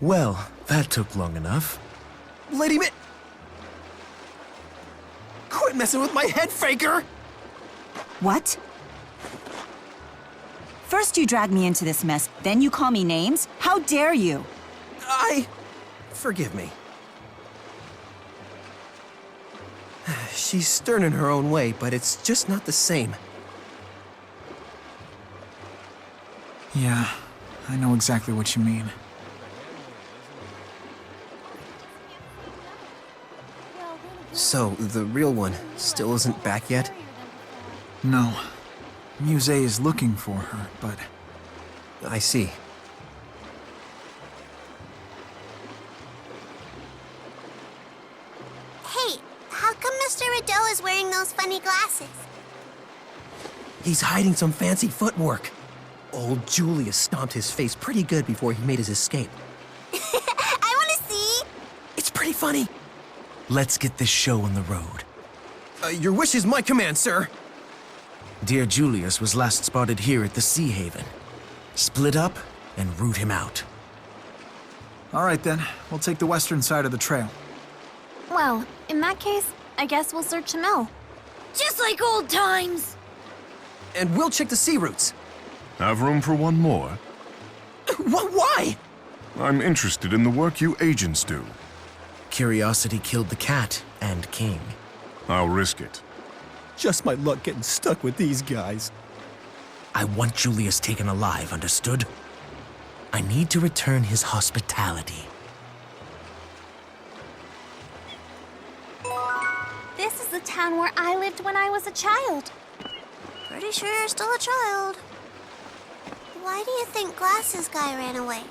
Well, that took long enough. Lady Mi... Quit messing with my head, faker! What? First you drag me into this mess, then you call me names? How dare you? Forgive me. She's stern in her own way, but it's just not the same. Yeah, I know exactly what you mean. So, the real one still isn't back yet? No. Muse is looking for her, but... I see. Hey, how come Mr. Rideau is wearing those funny glasses? He's hiding some fancy footwork. Old Julius stomped his face pretty good before he made his escape. I want to see! It's pretty funny. Let's get this show on the road. Your wish is my command, sir. Dear Julius was last spotted here at the Sea Haven. Split up and root him out. All right then, we'll take the western side of the trail. Well, in that case, I guess we'll search the mill. Just like old times! And we'll check the sea routes. Have room for one more? Why? I'm interested in the work you agents do. Curiosity killed the cat and king. I'll risk it. Just my luck getting stuck with these guys. I want Julius taken alive, understood? I need to return his hospitality. This is the town where I lived when I was a child. Pretty sure you're still a child. Why do you think Glasses Guy ran away?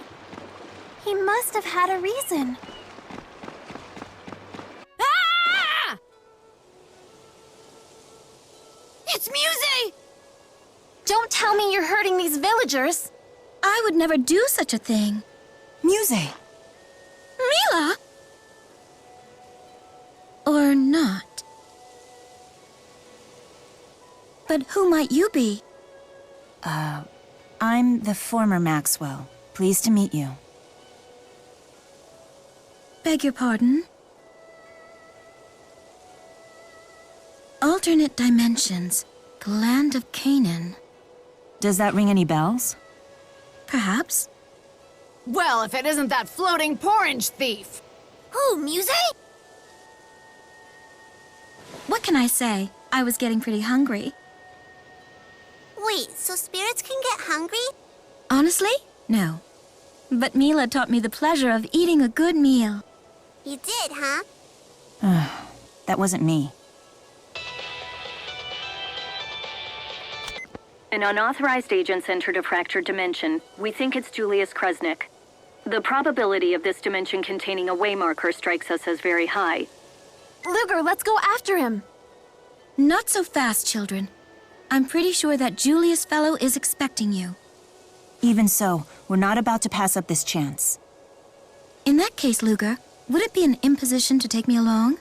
He must have had a reason. Ah! It's Muse! Don't tell me you're hurting these villagers. I would never do such a thing. Muse! Mila! Or not. But who might you be? I'm the former Maxwell. Pleased to meet you. Beg your pardon? Alternate dimensions. The land of Canaan. Does that ring any bells? Perhaps. Well, if it isn't that floating porridge thief! Who, Muse? What can I say? I was getting pretty hungry. Wait, so spirits can get hungry? Honestly? No. But Mila taught me the pleasure of eating a good meal. You did, huh? That wasn't me. An unauthorized agent's entered a fractured dimension. We think it's Julius Krusnik. The probability of this dimension containing a waymarker strikes us as very high. Luger, let's go after him! Not so fast, children. I'm pretty sure that Julius fellow is expecting you. Even so, we're not about to pass up this chance. In that case, Luger, would it be an imposition to take me along?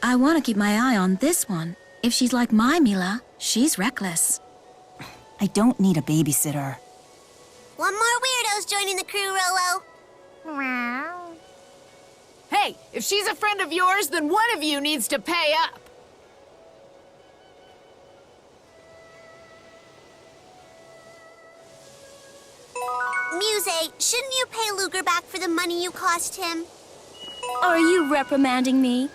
I want to keep my eye on this one. If she's like my Mila, she's reckless. I don't need a babysitter. One more weirdo's joining the crew, Rolo. Hey, if she's a friend of yours, then one of you needs to pay up. Muse, shouldn't you pay Luger back for the money you cost him? Are you reprimanding me?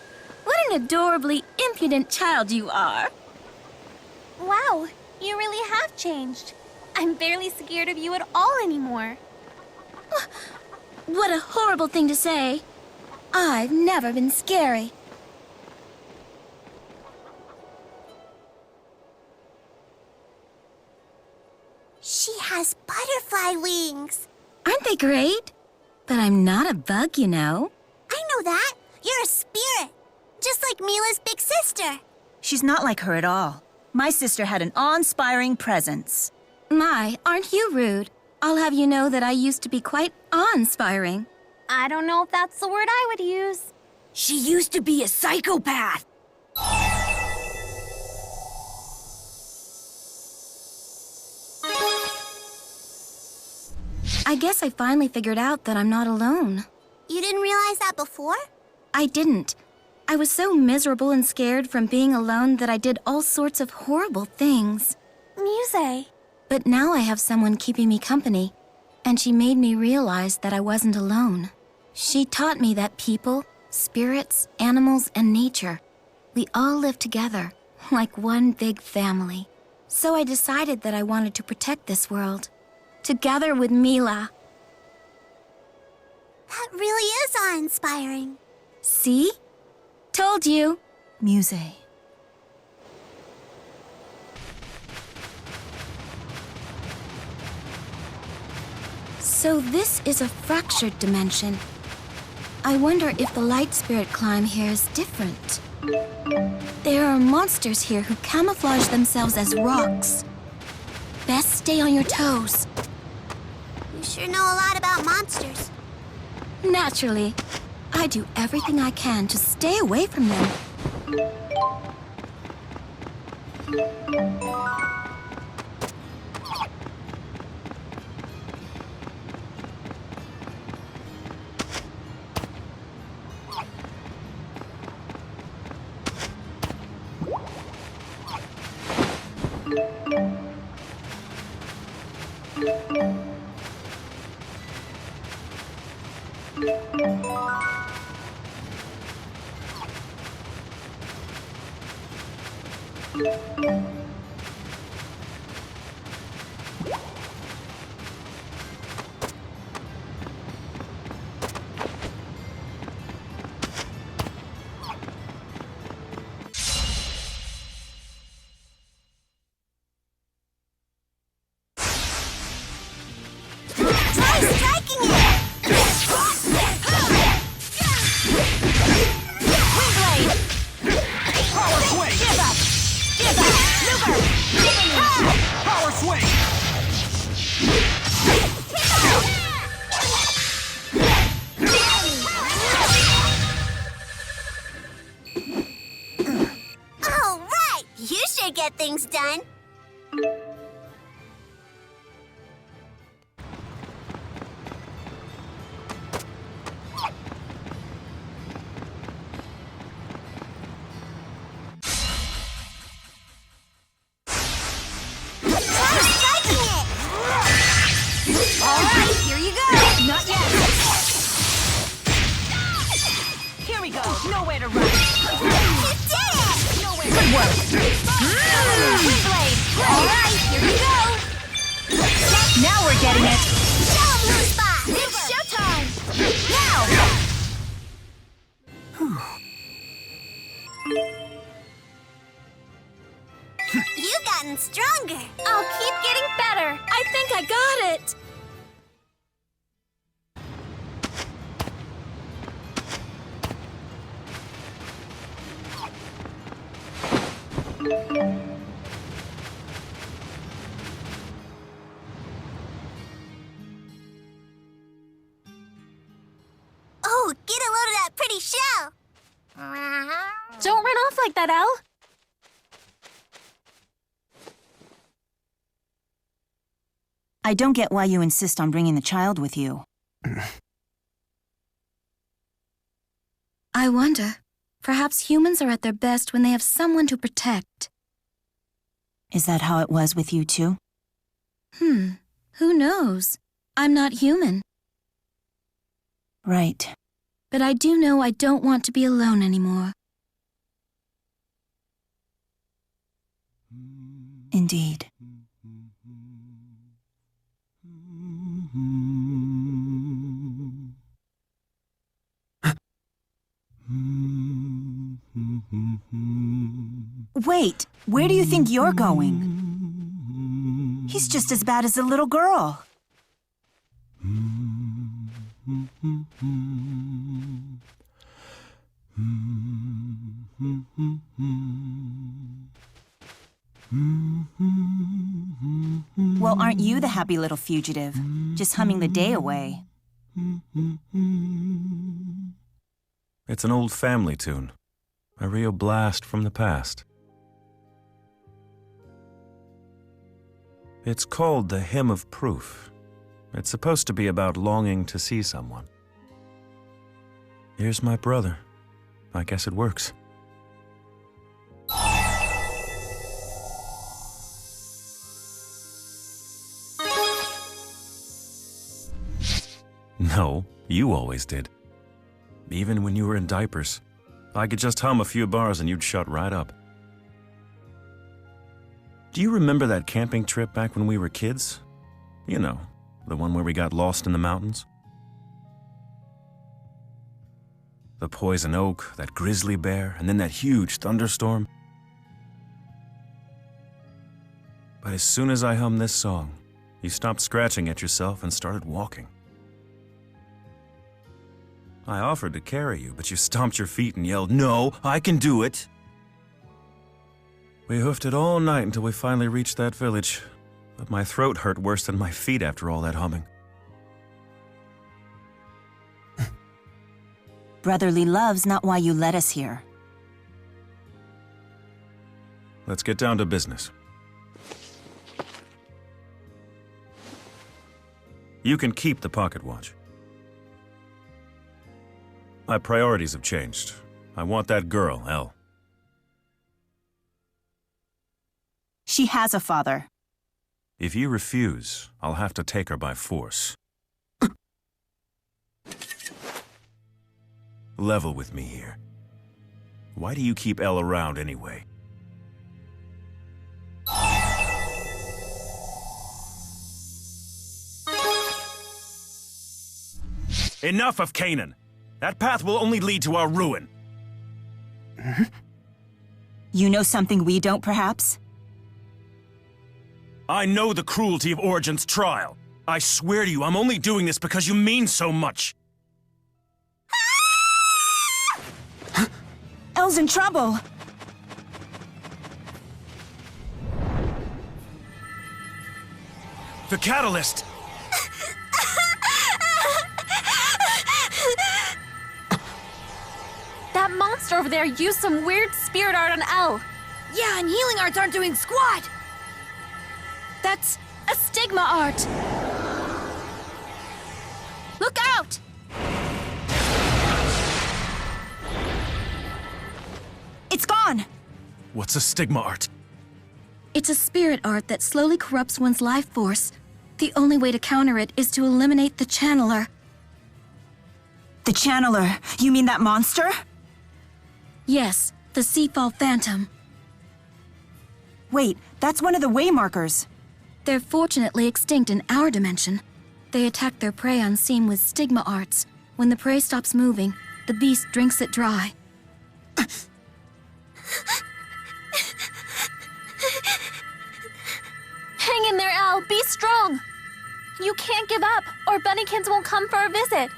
What an adorably impudent child you are. Wow, you really have changed. I'm barely scared of you at all anymore. What a horrible thing to say. I've never been scary. She has butterfly wings. Aren't they great? But I'm not a bug, you know. I know that. You're a spirit. Just like Mila's big sister. She's not like her at all. My sister had an awe-inspiring presence. My, aren't you rude? I'll have you know that I used to be quite awe-inspiring. I don't know if that's the word I would use. She used to be a psychopath. I guess I finally figured out that I'm not alone. You didn't realize that before? I didn't. I was so miserable and scared from being alone that I did all sorts of horrible things. Muse. But now I have someone keeping me company, and she made me realize that I wasn't alone. She taught me that people, spirits, animals, and nature, we all live together, like one big family. So I decided that I wanted to protect this world, together with Mila. That really is awe-inspiring. See? Told you. Muse. So this is a fractured dimension. I wonder if the light spirit climb here is different. There are monsters here who camouflage themselves as rocks. Best stay on your toes. You sure know a lot about monsters. Naturally, I do everything I can to stay away from them. Try striking it! Windblade! Power swing! Give up! Give up! Luger! Power swing! All right! You should get things done. Try striking it! All right, here you go! Not yet! Here we go! Nowhere to run! You did it! Nowhere to work! Windblade! All right, here you go! Now we're getting it! Show 'em who's boss! It's showtime! Now! You've gotten stronger. I'll keep getting better. I think I got it. Oh, get a load of that pretty shell. Don't run off like that, Elle. I don't get why you insist on bringing the child with you. I wonder. Perhaps humans are at their best when they have someone to protect. Is that how it was with you too? Who knows? I'm not human. Right. But I do know I don't want to be alone anymore. Indeed. Wait, where do you think you're going? He's just as bad as a little girl. Well, aren't you the happy little fugitive, just humming the day away? It's an old family tune. A real blast from the past. It's called the Hymn of Proof. It's supposed to be about longing to see someone. Here's my brother. I guess it works. No, you always did. Even when you were in diapers. I could just hum a few bars and you'd shut right up. Do you remember that camping trip back when we were kids? You know, the one where we got lost in the mountains? The poison oak, that grizzly bear, and then that huge thunderstorm. But as soon as I hummed this song, you stopped scratching at yourself and started walking. I offered to carry you, but you stomped your feet and yelled, "No, I can do it!" We hoofed it all night until we finally reached that village, but my throat hurt worse than my feet after all that humming. Brotherly love's not why you led us here. Let's get down to business. You can keep the pocket watch. My priorities have changed. I want that girl, Elle. She has a father. If you refuse, I'll have to take her by force. Level with me here. Why do you keep Elle around anyway? Enough of Canaan! That path will only lead to our ruin. You know something we don't, perhaps? I know the cruelty of Origen's trial. I swear to you, I'm only doing this because you mean so much. Elle's in trouble! The catalyst! That monster over there used some weird spirit art on Elle. Yeah, and healing arts aren't doing squat! That's a stigma art. Look out! It's gone! What's a stigma art? It's a spirit art that slowly corrupts one's life force. The only way to counter it is to eliminate the channeler. The channeler? You mean that monster? Yes, the Seafall Phantom. Wait, that's one of the waymarkers. They're fortunately extinct in our dimension. They attack their prey unseen with stigma arts. When the prey stops moving, the beast drinks it dry. Hang in there, Elle. Be strong. You can't give up, or Bunnykins won't come for a visit.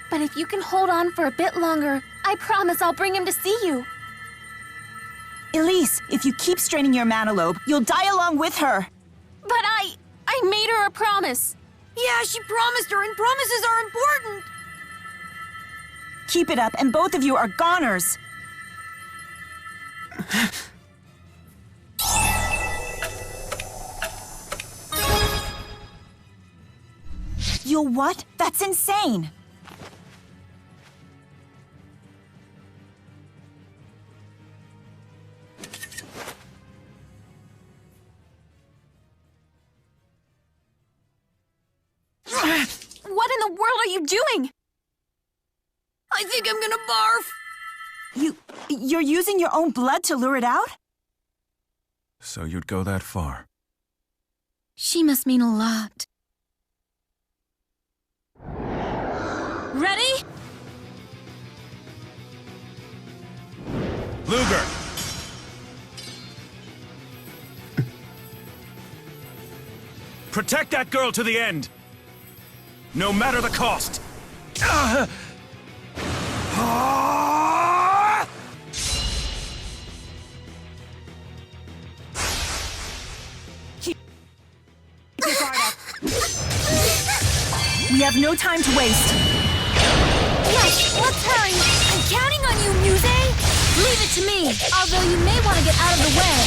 But if you can hold on for a bit longer, I promise I'll bring him to see you. Elise, if you keep straining your manalobe, you'll die along with her. But I made her a promise. Yeah, she promised her, and promises are important! Keep it up, and both of you are goners. You'll what? That's insane! What in the world are you doing? I think I'm gonna barf! You're using your own blood to lure it out? So you'd go that far? She must mean a lot. Ready? Luger! Protect that girl to the end! No matter the cost! Keep your guard up. We have no time to waste. Yes, let's hurry! to me, although you may want to get out of the way.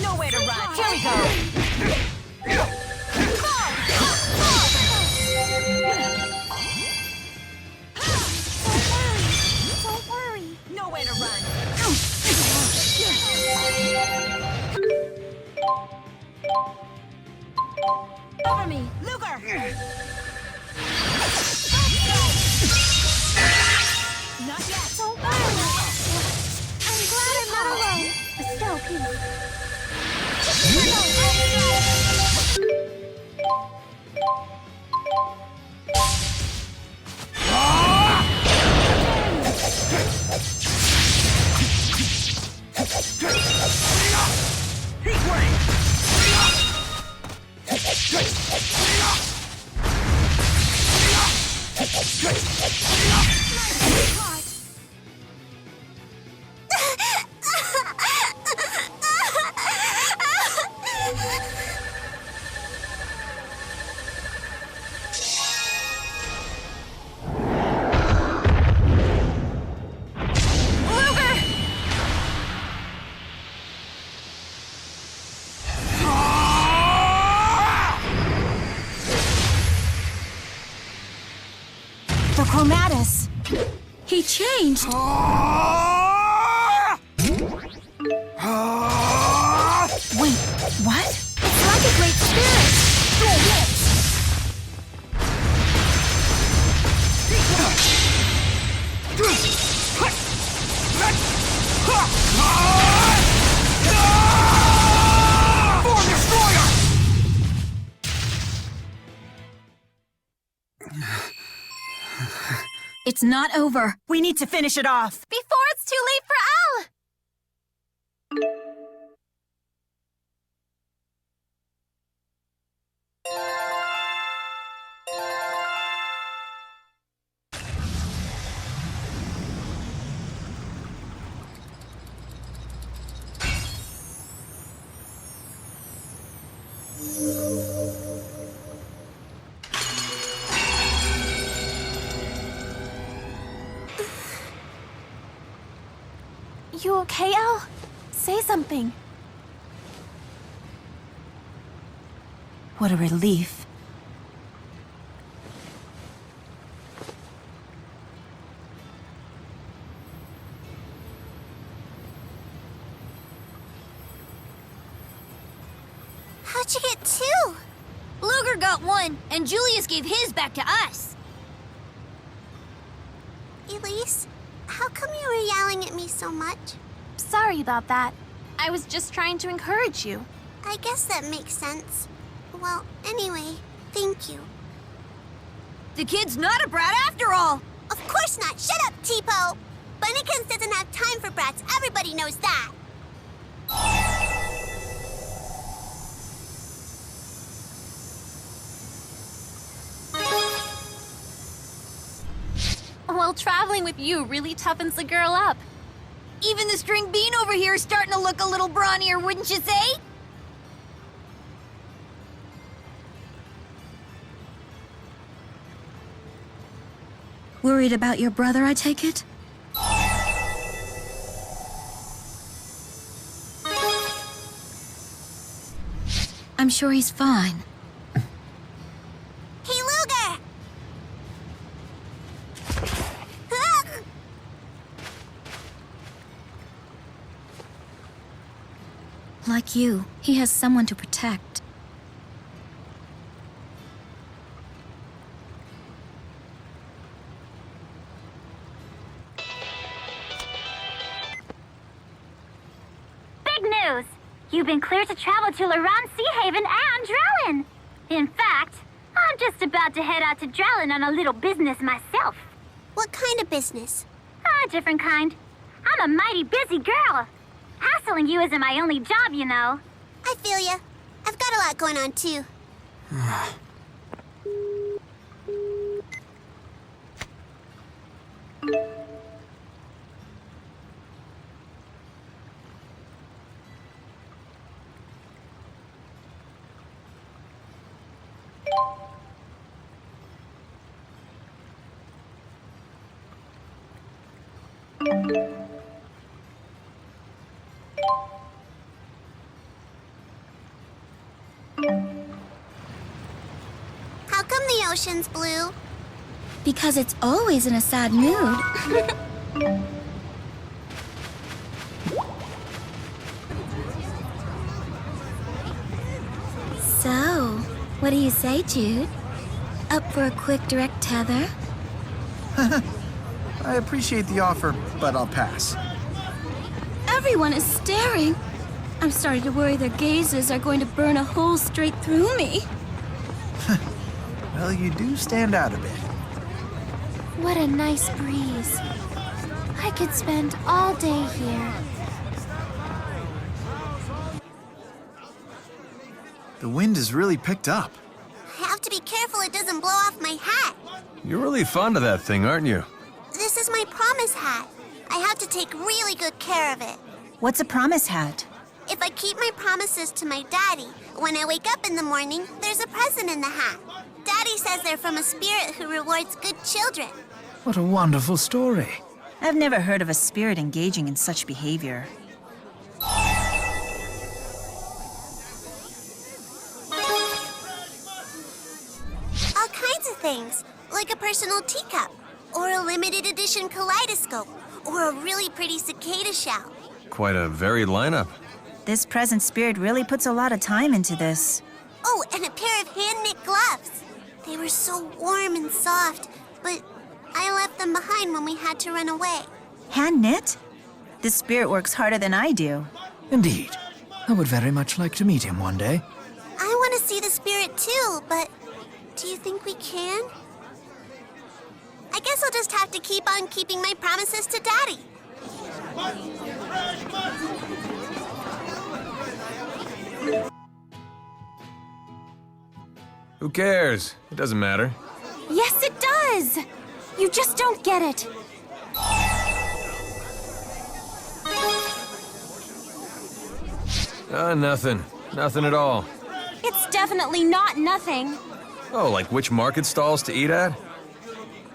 Nowhere to run. Here we go. Don't worry. Nowhere to run. Cover me. Luger! Not yet. Don't worry. I'm glad I'm not alone. Still, please. Heat wave! The Chromatus. He changed. Wait, what? It's like a great spirit. Form Destroyer! It's not over. We need to finish it off. Before it's too late for Al. You okay, Al? Say something. What a relief. How'd you get two? Luger got one, and Julius gave his back to us. Elise, how come you were yelling at me so much? Sorry about that. I was just trying to encourage you. I guess that makes sense. Well, anyway, thank you. The kid's not a brat after all. Of course not. Shut up, Tipo. Bunnykins doesn't have time for brats. Everybody knows that. Well, traveling with you really toughens a girl up. Even the string bean over here is starting to look a little brawnier, wouldn't you say? Worried about your brother, I take it? I'm sure he's fine. Hey, Luger! Like you, he has someone to protect. Big news! You've been cleared to travel to Laran, Sea Haven, and Drellin. In fact, I'm just about to head out to Drellin on a little business myself. What kind of business? A different kind. I'm a mighty busy girl. Hassling you isn't my only job, you know. I feel ya. I've got a lot going on, too. How come the ocean's blue? Because it's always in a sad mood. So, what do you say, Jude? Up for a quick direct tether? I appreciate the offer, but I'll pass. Everyone is staring. I'm starting to worry their gazes are going to burn a hole straight through me. Well, you do stand out a bit. What a nice breeze. I could spend all day here. The wind has really picked up. I have to be careful it doesn't blow off my hat. You're really fond of that thing, aren't you? This is my promise hat. I have to take really good care of it. What's a promise hat? If I keep my promises to my daddy, when I wake up in the morning, there's a present in the hat. Daddy says they're from a spirit who rewards good children. What a wonderful story. I've never heard of a spirit engaging in such behavior. All kinds of things, like a personal teacup, or a limited edition kaleidoscope, or a really pretty cicada shell. Quite a varied lineup. This present spirit really puts a lot of time into this. Oh, and a pair of hand-knit gloves. They were so warm and soft, but I left them behind when we had to run away. Hand knit? This spirit works harder than I do. Indeed. I would very much like to meet him one day. I want to see the spirit too, but do you think we can? I guess I'll just have to keep on keeping my promises to Daddy. Who cares? It doesn't matter. Yes, it does! You just don't get it. Nothing. Nothing at all. It's definitely not nothing. Oh, like which market stalls to eat at?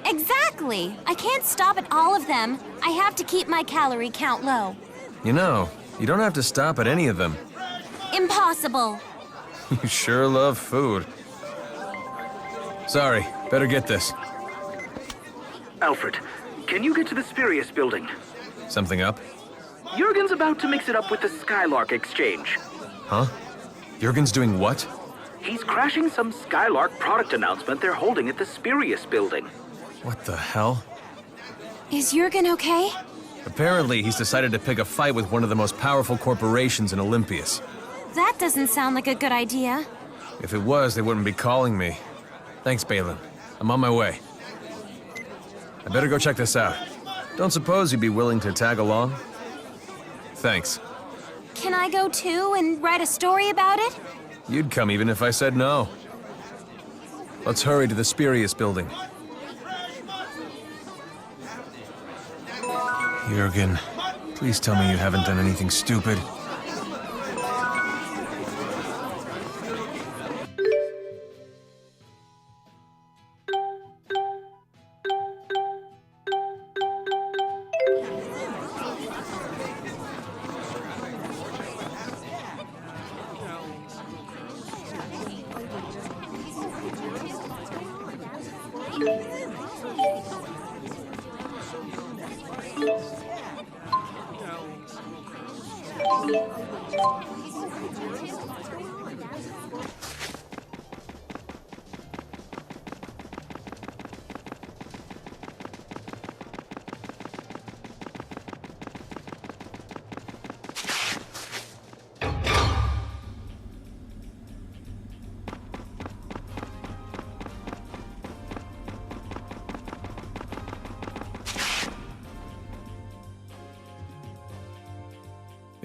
Exactly. I can't stop at all of them. I have to keep my calorie count low. You know, you don't have to stop at any of them. Impossible. You sure love food. Sorry, better get this. Alfred, can you get to the Spirius building? Something up? Jurgen's about to mix it up with the Skylark exchange. Huh? Jurgen's doing what? He's crashing some Skylark product announcement they're holding at the Spirius building. What the hell? Is Jurgen okay? Apparently, he's decided to pick a fight with one of the most powerful corporations in Olympias. That doesn't sound like a good idea. If it was, they wouldn't be calling me. Thanks, Balin. I'm on my way. I better go check this out. Don't suppose you'd be willing to tag along? Thanks. Can I go too and write a story about it? You'd come even if I said no. Let's hurry to the Spirius building. Jurgen, please tell me you haven't done anything stupid.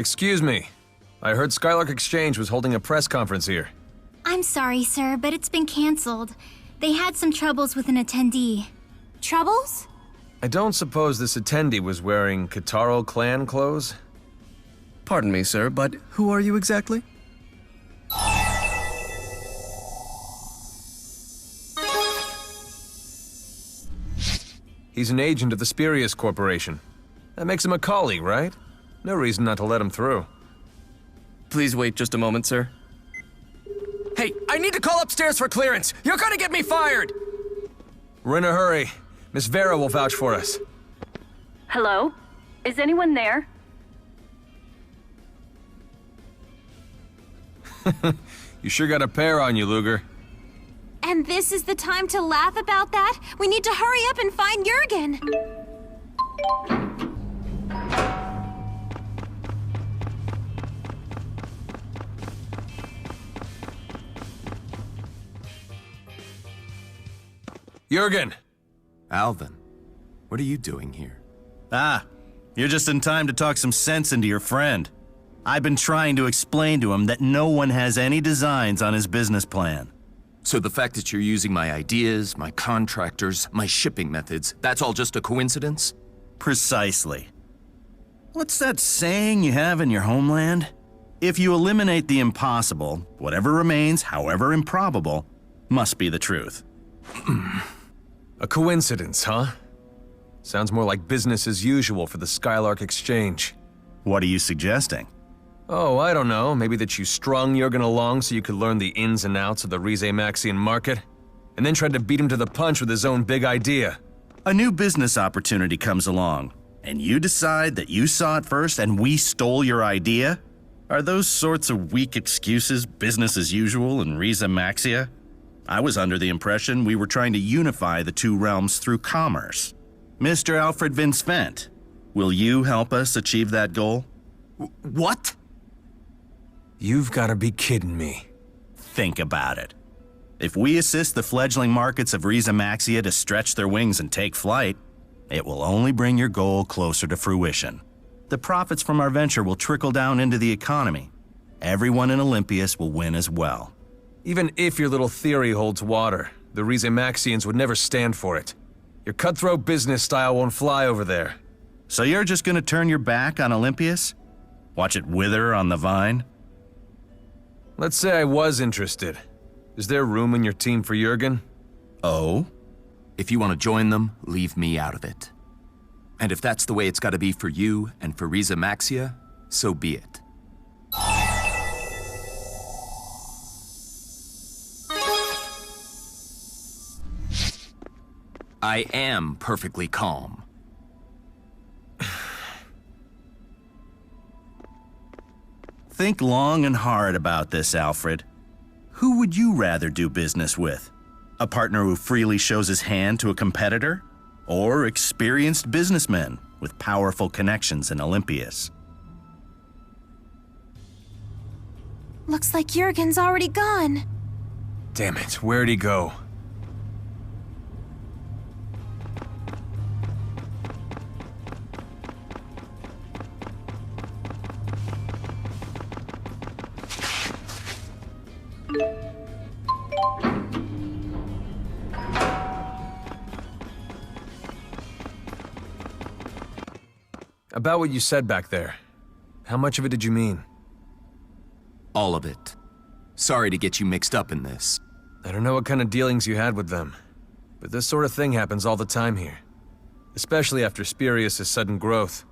Excuse me. I heard Skylark Exchange was holding a press conference here. I'm sorry, sir, but it's been canceled. They had some troubles with an attendee. Troubles? I don't suppose this attendee was wearing Kitaro clan clothes? Pardon me, sir, but who are you exactly? He's an agent of the Spurious Corporation. That makes him a colleague, right? No reason not to let him through. Please wait just a moment, sir. Hey, I need to call upstairs for clearance. You're gonna get me fired! We're in a hurry. Miss Vera will vouch for us. Hello? Is anyone there? You sure got a pair on you, Luger. And this is the time to laugh about that? We need to hurry up and find Jurgen. Jurgen! Alvin, what are you doing here? Ah, you're just in time to talk some sense into your friend. I've been trying to explain to him that no one has any designs on his business plan. So the fact that you're using my ideas, my contractors, my shipping methods, that's all just a coincidence? Precisely. What's that saying you have in your homeland? If you eliminate the impossible, whatever remains, however improbable, must be the truth. A coincidence, huh? Sounds more like business as usual for the Skylark Exchange. What are you suggesting? Oh, I don't know. Maybe that you strung Jurgen along so you could learn the ins and outs of the Rize-Maxian market, and then tried to beat him to the punch with his own big idea. A new business opportunity comes along, and you decide that you saw it first and we stole your idea? Are those sorts of weak excuses business as usual in Rize-Maxia? I was under the impression we were trying to unify the two realms through commerce. Mr. Alfred Vincent, will you help us achieve that goal? What? You've got to be kidding me. Think about it. If we assist the fledgling markets of Rize-Maxia to stretch their wings and take flight, it will only bring your goal closer to fruition. The profits from our venture will trickle down into the economy. Everyone in Olympias will win as well. Even if your little theory holds water, the Rize-Maxians would never stand for it. Your cutthroat business style won't fly over there. So you're just gonna turn your back on Olympias? Watch it wither on the vine? Let's say I was interested. Is there room in your team for Jurgen? Oh? If you want to join them, leave me out of it. And if that's the way it's got to be for you and for Rize-Maxia, so be it. I am perfectly calm. Think long and hard about this, Alfred. Who would you rather do business with? A partner who freely shows his hand to a competitor? Or experienced businessmen with powerful connections in Olympias? Looks like Jurgen's already gone. Damn it, where'd he go? About what you said back there. How much of it did you mean? All of it. Sorry to get you mixed up in this. I don't know what kind of dealings you had with them, but this sort of thing happens all the time here. Especially after Spurious' sudden growth.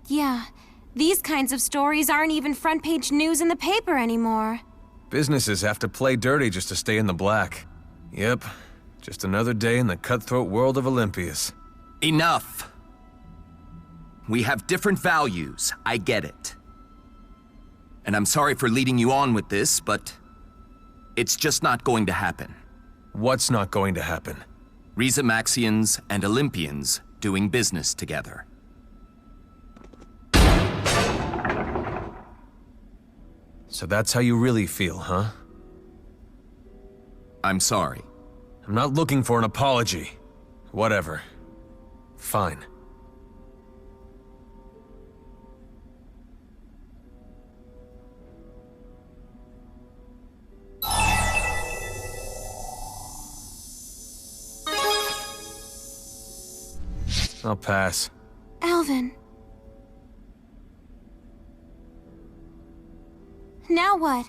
Yeah, these kinds of stories aren't even front-page news in the paper anymore. Businesses have to play dirty just to stay in the black. Yep, just another day in the cutthroat world of Olympias. Enough! We have different values, I get it. And I'm sorry for leading you on with this, but it's just not going to happen. What's not going to happen? Rize-Maxians and Olympians doing business together. So that's how you really feel, huh? I'm sorry. I'm not looking for an apology. Whatever. Fine. I'll pass. Alvin. Now what?